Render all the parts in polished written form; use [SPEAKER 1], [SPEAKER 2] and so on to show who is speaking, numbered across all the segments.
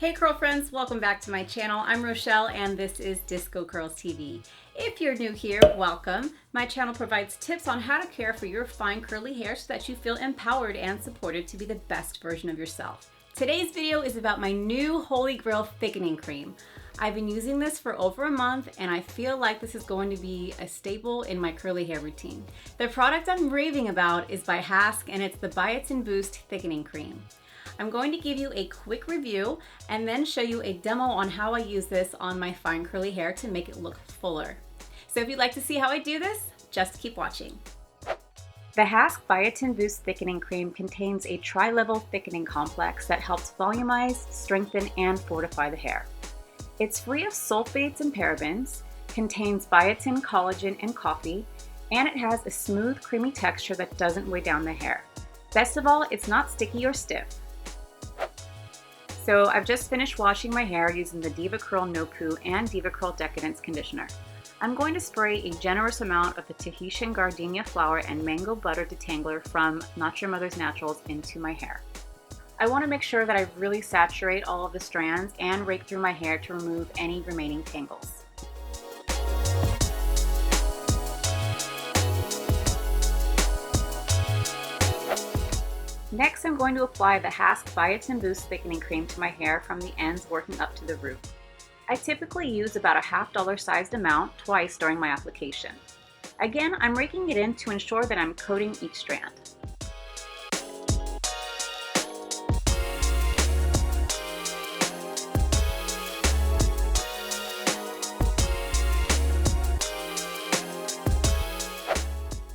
[SPEAKER 1] Hey curl friends, welcome back to my channel. I'm Rochelle and this is Discocurlstv. If you're new here, welcome. My channel provides tips on how to care for your fine curly hair so that you feel empowered and supported to be the best version of yourself. Today's video is about my new Holy Grail Thickening Cream. I've been using this for over a month and I feel like this is going to be a staple in my curly hair routine. The product I'm raving about is by Hask and it's the Biotin Boost Thickening Cream. I'm going to give you a quick review and then show you a demo on how I use this on my fine curly hair to make it look fuller. So if you'd like to see how I do this, just keep watching. The Hask Biotin Boost Thickening Cream contains a tri-level thickening complex that helps volumize, strengthen, and fortify the hair. It's free of sulfates and parabens, contains biotin, collagen, and coffee, and it has a smooth, creamy texture that doesn't weigh down the hair. Best of all, it's not sticky or stiff. So I've just finished washing my hair using the DiscoCurl No Poo and DiscoCurl Decadence Conditioner. I'm going to spray a generous amount of the Tahitian gardenia flower and mango butter detangler from Not Your Mother's Naturals into my hair. I want to make sure that I really saturate all of the strands and rake through my hair to remove any remaining tangles. Next, I'm going to apply the Hask Biotin Boost Thickening Cream to my hair from the ends working up to the root. I typically use about a $1/2 sized amount twice during my application. Again, I'm raking it in to ensure that I'm coating each strand.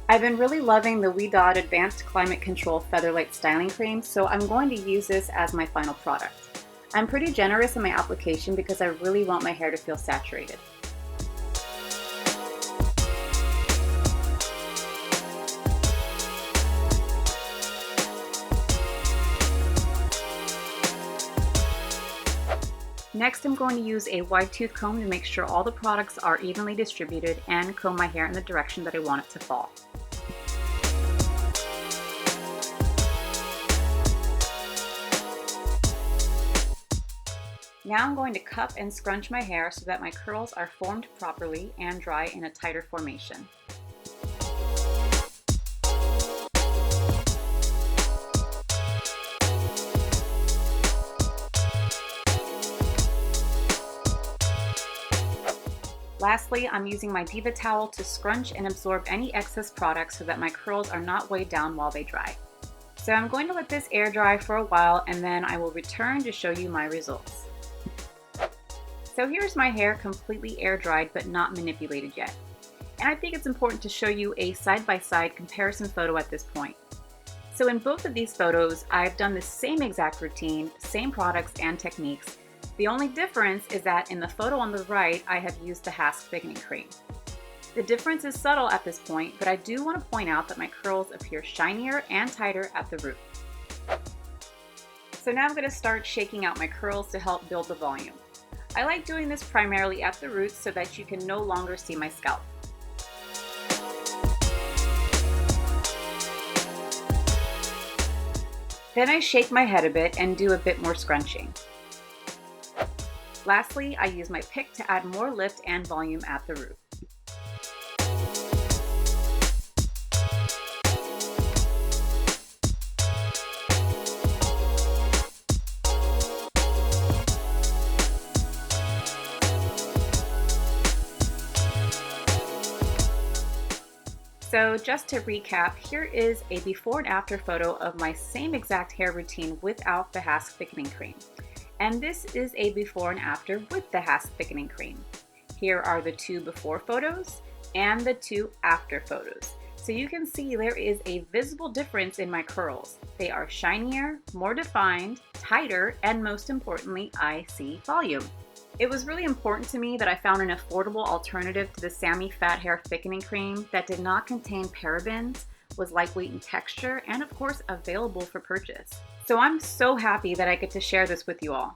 [SPEAKER 1] I've been really loving the WeDot Advanced Climate Control Featherlight Styling Cream, so I'm going to use this as my final product. I'm pretty generous in my application because I really want my hair to feel saturated. Next, I'm going to use a wide tooth comb to make sure all the products are evenly distributed and comb my hair in the direction that I want it to fall. Now I'm going to cup and scrunch my hair so that my curls are formed properly and dry in a tighter formation. Lastly, I'm using my Diva towel to scrunch and absorb any excess product so that my curls are not weighed down while they dry. So I'm going to let this air dry for a while and then I will return to show you my results. So here's my hair completely air dried but not manipulated yet. And I think it's important to show you a side-by-side comparison photo at this point. So in both of these photos, I've done the same exact routine, same products and techniques. The only difference is that in the photo on the right, I have used the Hask Thickening Cream. The difference is subtle at this point, but I do want to point out that my curls appear shinier and tighter at the root. So now I'm going to start shaking out my curls to help build the volume. I like doing this primarily at the roots so that you can no longer see my scalp. Then I shake my head a bit and do a bit more scrunching. Lastly, I use my pick to add more lift and volume at the root. So just to recap, here is a before and after photo of my same exact hair routine without the Hask Thickening Cream. And this is a before and after with the Hask Thickening Cream. Here are the two before photos and the two after photos. So you can see there is a visible difference in my curls. They are shinier, more defined, tighter, and most importantly, I see volume. It was really important to me that I found an affordable alternative to the Sammy Fat Hair Thickening Cream that did not contain parabens, was lightweight in texture, and of course available for purchase. So I'm so happy that I get to share this with you all.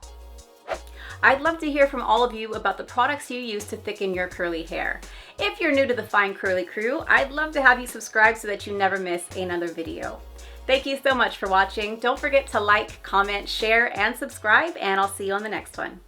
[SPEAKER 1] I'd love to hear from all of you about the products you use to thicken your curly hair. If you're new to the Fine Curly crew, I'd love to have you subscribe so that you never miss another video. Thank you so much for watching. Don't forget to like, comment, share, and subscribe, and I'll see you on the next one.